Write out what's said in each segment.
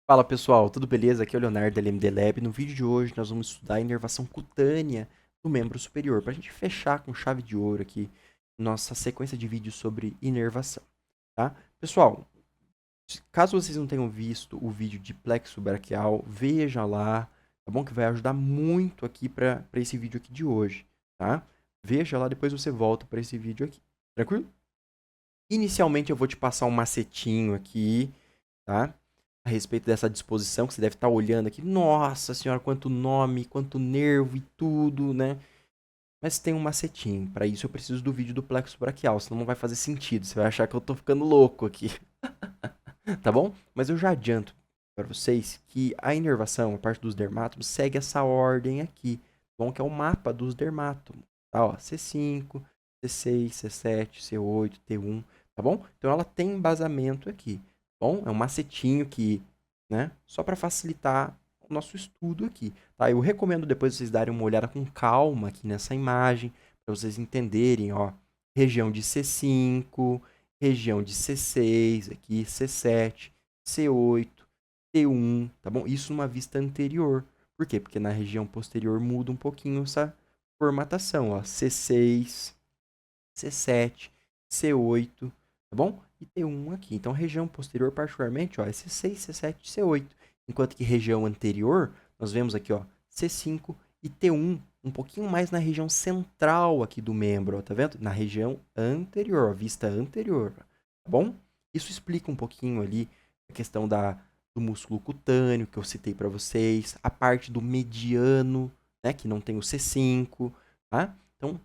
Fala pessoal, tudo beleza? Aqui é o Leonardo da LMD Lab. No vídeo de hoje nós vamos estudar a inervação cutânea do membro superior, para a gente fechar com chave de ouro aqui nossa sequência de vídeos sobre inervação, tá? Pessoal, caso vocês não tenham visto o vídeo de plexo braquial, veja lá, tá bom? Que vai ajudar muito aqui para esse vídeo aqui de hoje, tá? Veja lá, depois você volta para esse vídeo aqui, tranquilo? Inicialmente eu vou te passar um macetinho aqui, tá? A respeito dessa disposição que você deve estar olhando aqui. Nossa senhora, quanto nome, quanto nervo e tudo, né? Mas tem um macetinho. Para isso eu preciso do vídeo do plexo braquial, senão não vai fazer sentido. Você vai achar que eu tô ficando louco aqui, tá bom? Mas eu já adianto para vocês que a inervação, a parte dos dermátomos, segue essa ordem aqui, tá bom? Que é o mapa dos dermátomos, tá? Ó, C5, C6, C7, C8, T1, tá bom? Então ela tem embasamento aqui, tá bom? É um macetinho que, né? Só para facilitar o nosso estudo aqui, tá? Eu recomendo depois vocês darem uma olhada com calma aqui nessa imagem, para vocês entenderem, ó, região de C5, região de C6, aqui C7, C8, T1, tá bom? Isso numa vista anterior. Por quê? Porque na região posterior muda um pouquinho essa formatação, ó, C6, C7, C8, tá bom? E T1 aqui. Então, região posterior, particularmente, ó, é C6, C7, C8. Enquanto que região anterior, nós vemos aqui, ó, C5 e T1, um pouquinho mais na região central aqui do membro, ó, tá vendo? Na região anterior, ó, vista anterior, tá bom? Isso explica um pouquinho ali a questão do músculo cutâneo que eu citei para vocês, a parte do mediano, né, que não tem o C5, tá? Então,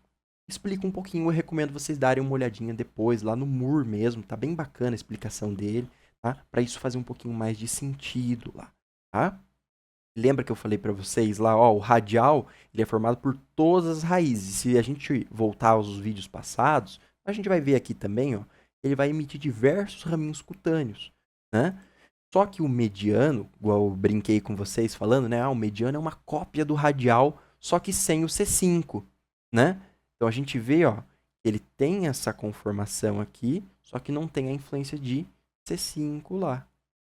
explica um pouquinho, eu recomendo vocês darem uma olhadinha depois, lá no Moore mesmo, tá bem bacana a explicação dele, tá? Para isso fazer um pouquinho mais de sentido lá, tá? Lembra que eu falei para vocês lá, ó, o radial, ele é formado por todas as raízes. Se a gente voltar aos vídeos passados, a gente vai ver aqui também, ó, ele vai emitir diversos raminhos cutâneos, né? Só que o mediano, igual eu brinquei com vocês falando, né? Ah, o mediano é uma cópia do radial, só que sem o C5, né? Então a gente vê, ó, ele tem essa conformação aqui, só que não tem a influência de C5 lá,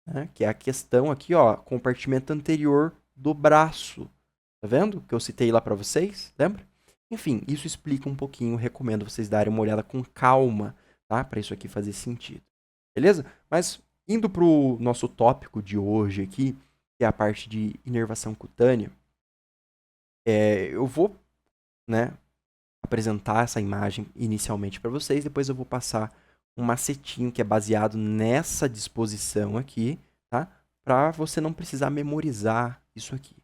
né? Que é a questão aqui, ó, compartimento anterior do braço. Tá vendo? Que eu citei lá para vocês, lembra? Enfim, isso explica um pouquinho, recomendo vocês darem uma olhada com calma, tá? Para isso aqui fazer sentido. Beleza? Mas indo para o nosso tópico de hoje aqui, que é a parte de inervação cutânea, eu vou, né, apresentar essa imagem inicialmente para vocês, depois eu vou passar um macetinho que é baseado nessa disposição aqui, tá? Para você não precisar memorizar isso aqui,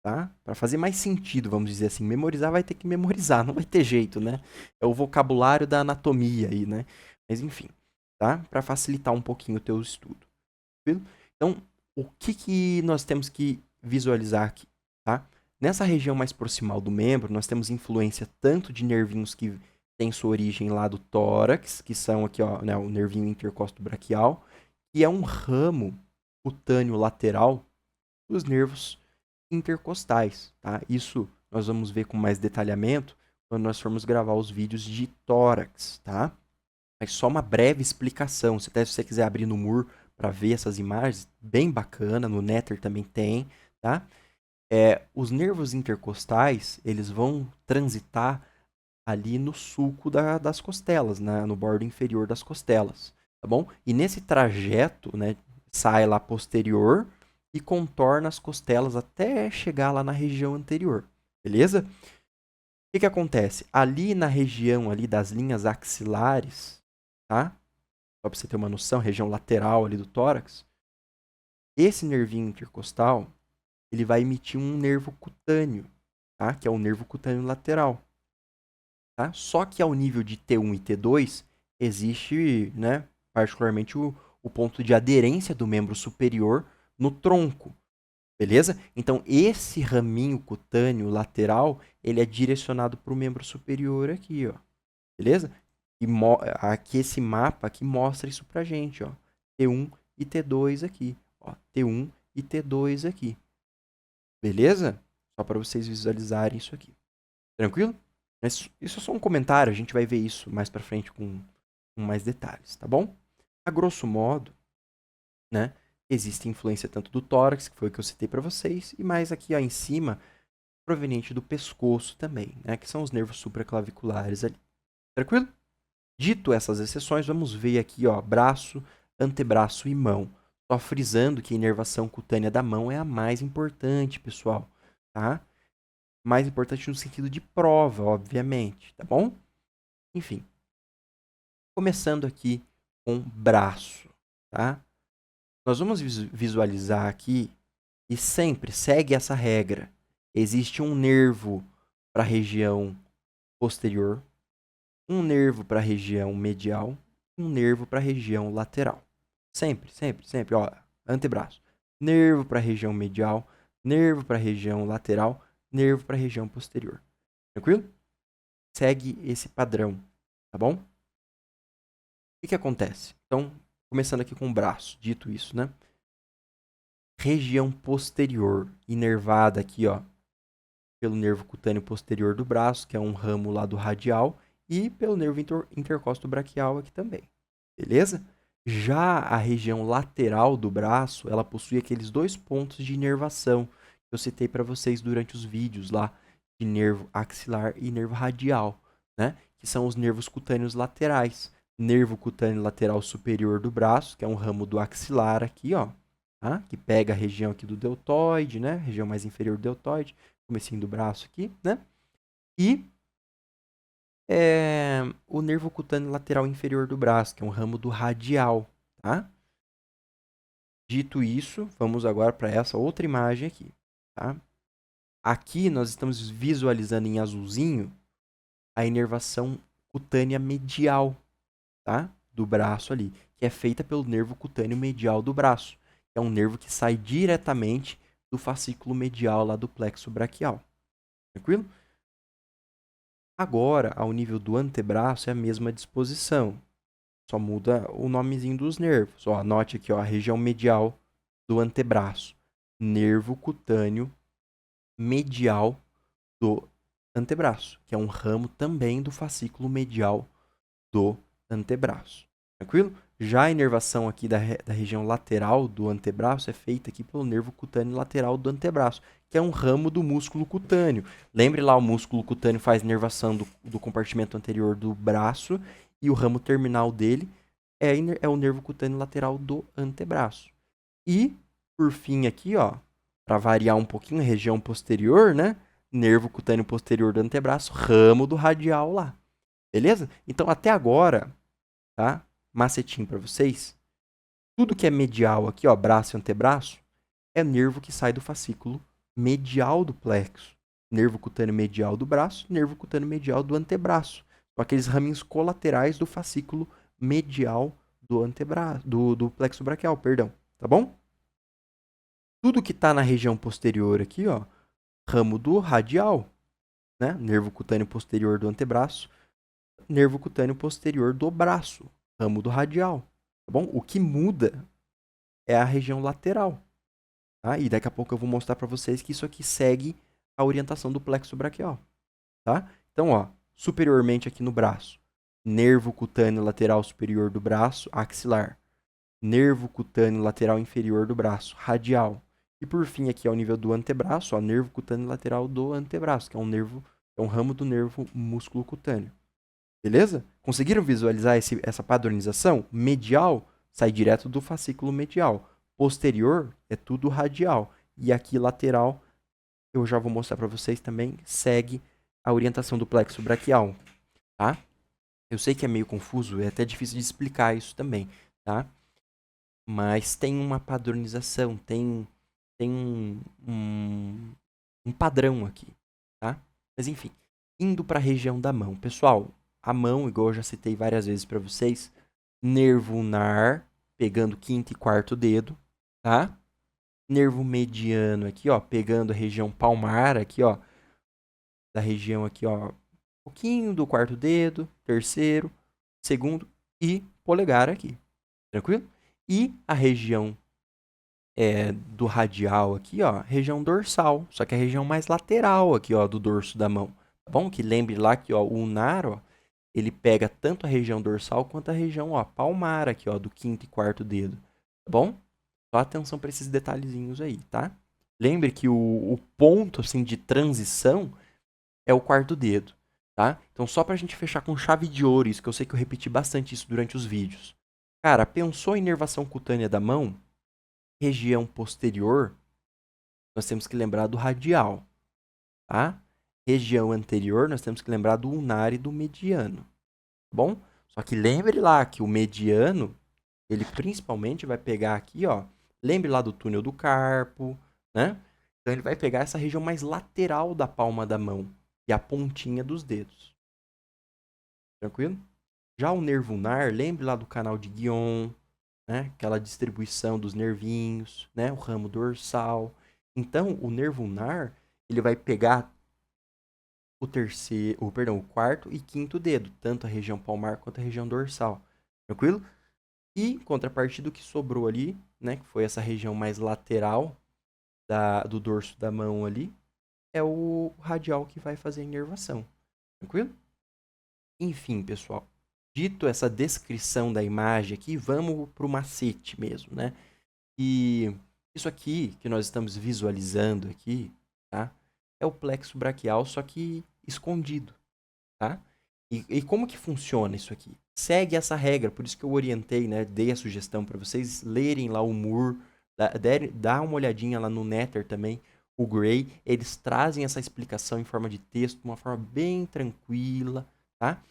tá? Para fazer mais sentido, vamos dizer assim. Memorizar vai ter que memorizar, não vai ter jeito, né? É o vocabulário da anatomia aí, né? Mas enfim, tá? Para facilitar um pouquinho o teu estudo. Tranquilo? Então, o que, que nós temos que visualizar aqui, tá? Nessa região mais proximal do membro, nós temos influência tanto de nervinhos que têm sua origem lá do tórax, que são aqui, ó, né, o nervinho intercosto braquial, que é um ramo cutâneo lateral dos nervos intercostais, tá? Isso nós vamos ver com mais detalhamento quando nós formos gravar os vídeos de tórax, tá? Mas só uma breve explicação. Se até se você quiser abrir no Moore para ver essas imagens, bem bacana. No Nether também tem, tá? Os nervos intercostais, eles vão transitar ali no sulco das costelas, no bordo inferior das costelas, tá bom? E nesse trajeto, né, sai lá posterior e contorna as costelas até chegar lá na região anterior, beleza? O que que acontece? Ali na região ali das linhas axilares, tá? Só para você ter uma noção, região lateral ali do tórax, esse nervinho intercostal, ele vai emitir um nervo cutâneo, tá? Que é o nervo cutâneo lateral, tá? Só que ao nível de T1 e T2 existe, né, particularmente o ponto de aderência do membro superior no tronco, beleza? Então esse raminho cutâneo lateral, ele é direcionado para o membro superior aqui, ó, beleza? E aqui esse mapa aqui mostra isso pra gente, ó. T1 e T2 aqui, ó. T1 e T2 aqui. Beleza? Só para vocês visualizarem isso aqui. Tranquilo? Mas isso é só um comentário, a gente vai ver isso mais pra frente com mais detalhes, tá bom? A grosso modo, né? existe influência tanto do tórax, que foi o que eu citei para vocês, e mais aqui ó, em cima, proveniente do pescoço também, né? Que são os nervos supraclaviculares ali. Tranquilo? Dito essas exceções, vamos ver aqui, ó, braço, antebraço e mão. Só frisando que a inervação cutânea da mão é a mais importante, pessoal, tá? Mais importante no sentido de prova, obviamente, tá bom? Enfim, começando aqui com braço, tá? Nós vamos visualizar aqui e sempre segue essa regra. Existe um nervo para a região posterior, um nervo para a região medial, um nervo para a região lateral. Sempre, sempre, sempre. Ó, antebraço. Nervo para a região medial, nervo para a região lateral, nervo para a região posterior. Tranquilo? Segue esse padrão, tá bom? O que acontece? Então, começando aqui com o braço, dito isso, né? Região posterior, inervada aqui, ó, pelo nervo cutâneo posterior do braço, que é um ramo lá do radial, e pelo nervo intercósto braquial aqui também. Beleza? Já a região lateral do braço, ela possui aqueles dois pontos de inervação que eu citei para vocês durante os vídeos lá, de nervo axilar e nervo radial, né? Que são os nervos cutâneos laterais. Nervo cutâneo lateral superior do braço, que é um ramo do axilar aqui, ó, tá? Que pega a região aqui do deltoide, né? Região mais inferior do deltoide, comecinho do braço aqui, né? E o nervo cutâneo lateral inferior do braço, que é um ramo do radial, tá? Dito isso, vamos agora para essa outra imagem aqui, tá? Aqui nós estamos visualizando em azulzinho a inervação cutânea medial, tá? Do braço ali, que é feita pelo nervo cutâneo medial do braço, que é um nervo que sai diretamente do fascículo medial lá do plexo braquial. Tranquilo? Agora, ao nível do antebraço, é a mesma disposição. Só muda o nomezinho dos nervos. Ó, anote aqui, ó, a região medial do antebraço. Nervo cutâneo medial do antebraço, que é um ramo também do fascículo medial do antebraço. Tranquilo? Já a inervação aqui da região lateral do antebraço é feita aqui pelo nervo cutâneo lateral do antebraço, que é um ramo do músculo cutâneo. Lembre lá, o músculo cutâneo faz inervação do compartimento anterior do braço e o ramo terminal dele é o nervo cutâneo lateral do antebraço. E, por fim aqui, ó, para variar um pouquinho, a região posterior, né? Nervo cutâneo posterior do antebraço, ramo do radial lá. Beleza? Então, até agora, tá? Macetinho para vocês. Tudo que é medial aqui, ó, braço e antebraço, é nervo que sai do fascículo medial do plexo. Nervo cutâneo medial do braço, nervo cutâneo medial do antebraço. São aqueles raminhos colaterais do fascículo medial do antebraço, do plexo braquial, perdão. Tá bom? Tudo que está na região posterior aqui, ó, ramo do radial, né? Nervo cutâneo posterior do antebraço, nervo cutâneo posterior do braço, ramo do radial, tá bom? O que muda é a região lateral, tá? E daqui a pouco eu vou mostrar para vocês que isso aqui segue a orientação do plexo braquial, tá? Então, ó, superiormente aqui no braço, nervo cutâneo lateral superior do braço, axilar, nervo cutâneo lateral inferior do braço, radial. E por fim, aqui ao nível do antebraço, ó, nervo cutâneo lateral do antebraço, que é um ramo do nervo músculo cutâneo. Beleza? Conseguiram visualizar essa padronização? Medial sai direto do fascículo medial. Posterior é tudo radial. E aqui lateral, eu já vou mostrar para vocês também, segue a orientação do plexo braquial. Tá? Eu sei que é meio confuso, é até difícil de explicar isso também. Tá? Mas tem uma padronização, tem um padrão aqui, tá? Mas enfim, indo para a região da mão. Pessoal, a mão, igual eu já citei várias vezes para vocês, nervo ulnar, pegando quinto e quarto dedo, tá? Nervo mediano aqui, ó, pegando a região palmar aqui, ó, da região aqui, ó, um pouquinho do quarto dedo, terceiro, segundo e polegar aqui. Tranquilo? E a região do radial aqui, ó, região dorsal, só que a região mais lateral aqui, ó, do dorso da mão, tá bom? Que lembre lá que, ó, o ulnar, ó, ele pega tanto a região dorsal quanto a região, ó, palmar aqui, ó, do quinto e quarto dedo, tá bom? Só atenção para esses detalhezinhos aí, tá? Lembre que o ponto assim, de transição é o quarto dedo, tá? Então, só pra gente fechar com chave de ouro, isso que eu sei que eu repeti bastante isso durante os vídeos. Cara, pensou em inervação cutânea da mão? Região posterior, nós temos que lembrar do radial, tá? Região anterior, nós temos que lembrar do ulnar e do mediano, tá bom? Só que lembre lá que o mediano, ele principalmente vai pegar aqui, ó. Lembre lá do túnel do carpo, né? Então ele vai pegar essa região mais lateral da palma da mão e a pontinha dos dedos. Tranquilo? Já o nervo ulnar, lembre lá do canal de Guion, né? Aquela distribuição dos nervinhos, né? O ramo dorsal. Então, o nervo ulnar, ele vai pegar o quarto e quinto dedo, tanto a região palmar quanto a região dorsal. Tranquilo? E, em contrapartida, o que sobrou ali, né? Que foi essa região mais lateral do dorso da mão ali, é o radial que vai fazer a inervação. Tranquilo? Enfim, pessoal. Dito essa descrição da imagem aqui, vamos para o macete mesmo, né? E isso aqui que nós estamos visualizando aqui, tá? É o plexo braquial, só que escondido, tá? E como que funciona isso aqui? Segue essa regra, por isso que eu orientei, né? Dei a sugestão para vocês lerem lá o Moore, dá uma olhadinha lá no Nether também, o Gray, eles trazem essa explicação em forma de texto, de uma forma bem tranquila, tá?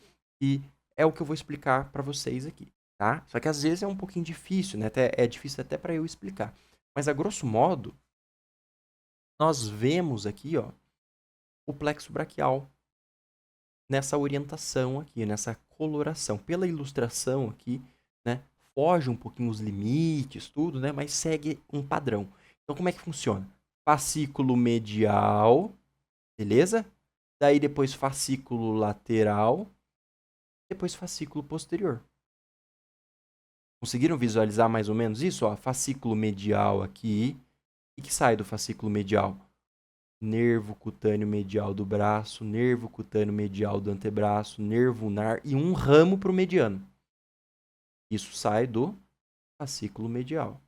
E é o que eu vou explicar para vocês aqui, tá? Só que às vezes é um pouquinho difícil, né? É difícil até para eu explicar. Mas a grosso modo, nós vemos aqui, ó, o plexo braquial nessa orientação aqui, nessa coloração. Pela ilustração aqui, né, foge um pouquinho os limites, tudo, né, mas segue um padrão. Então, como é que funciona? Fascículo medial, beleza? Daí depois fascículo lateral, depois fascículo posterior. Conseguiram visualizar mais ou menos isso? Ó, fascículo medial aqui. O que sai do fascículo medial? Nervo cutâneo medial do braço, nervo cutâneo medial do antebraço, nervo ulnar e um ramo para o mediano. Isso sai do fascículo medial.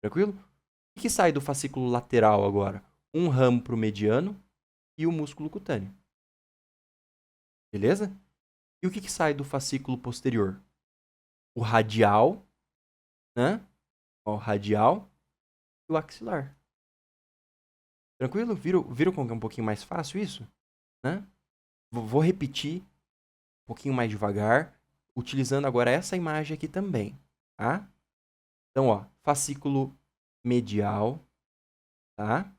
Tranquilo? O que sai do fascículo lateral agora? Um ramo para o mediano e o músculo cutâneo. Beleza? E o que sai do fascículo posterior? O radial, né? Ó, o radial e o axilar. Tranquilo? Viram como é um pouquinho mais fácil isso? Né? Vou repetir um pouquinho mais devagar, utilizando agora essa imagem aqui também, tá? Então, ó, fascículo medial, tá?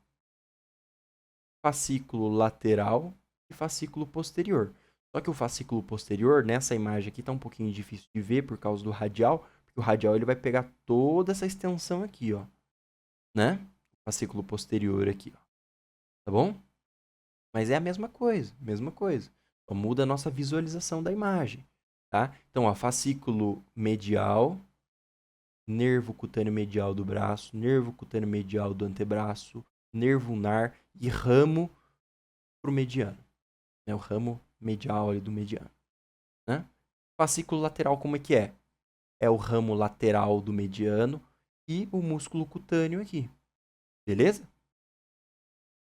Fascículo lateral e fascículo posterior. Só que o fascículo posterior, nessa imagem aqui, tá um pouquinho difícil de ver por causa do radial, porque o radial ele vai pegar toda essa extensão aqui, ó, né? O fascículo posterior aqui, ó. Tá bom? Mas é a mesma coisa, mesma coisa. Só muda a nossa visualização da imagem, tá? Então, ó, fascículo medial, nervo cutâneo medial do braço, nervo cutâneo medial do antebraço, nervo ulnar e ramo pro mediano, né? O ramo medial ali do mediano, né? Fascículo lateral como é que é? É o ramo lateral do mediano e o músculo cutâneo aqui, beleza?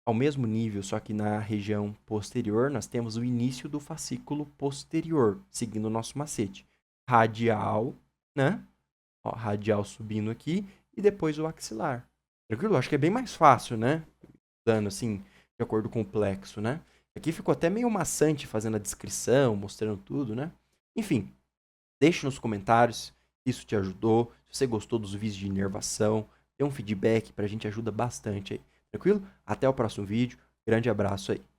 Ao mesmo nível, só que na região posterior, nós temos o início do fascículo posterior, seguindo o nosso macete. Radial, né? Ó, radial subindo aqui e depois o axilar. Tranquilo? Acho que é bem mais fácil, né? Dando assim, de acordo com o plexo, né? Aqui ficou até meio maçante fazendo a descrição, mostrando tudo, né? Enfim, deixe nos comentários se isso te ajudou, se você gostou dos vídeos de inervação, dê um feedback pra gente, ajuda bastante aí. Tranquilo? Até o próximo vídeo. Grande abraço aí.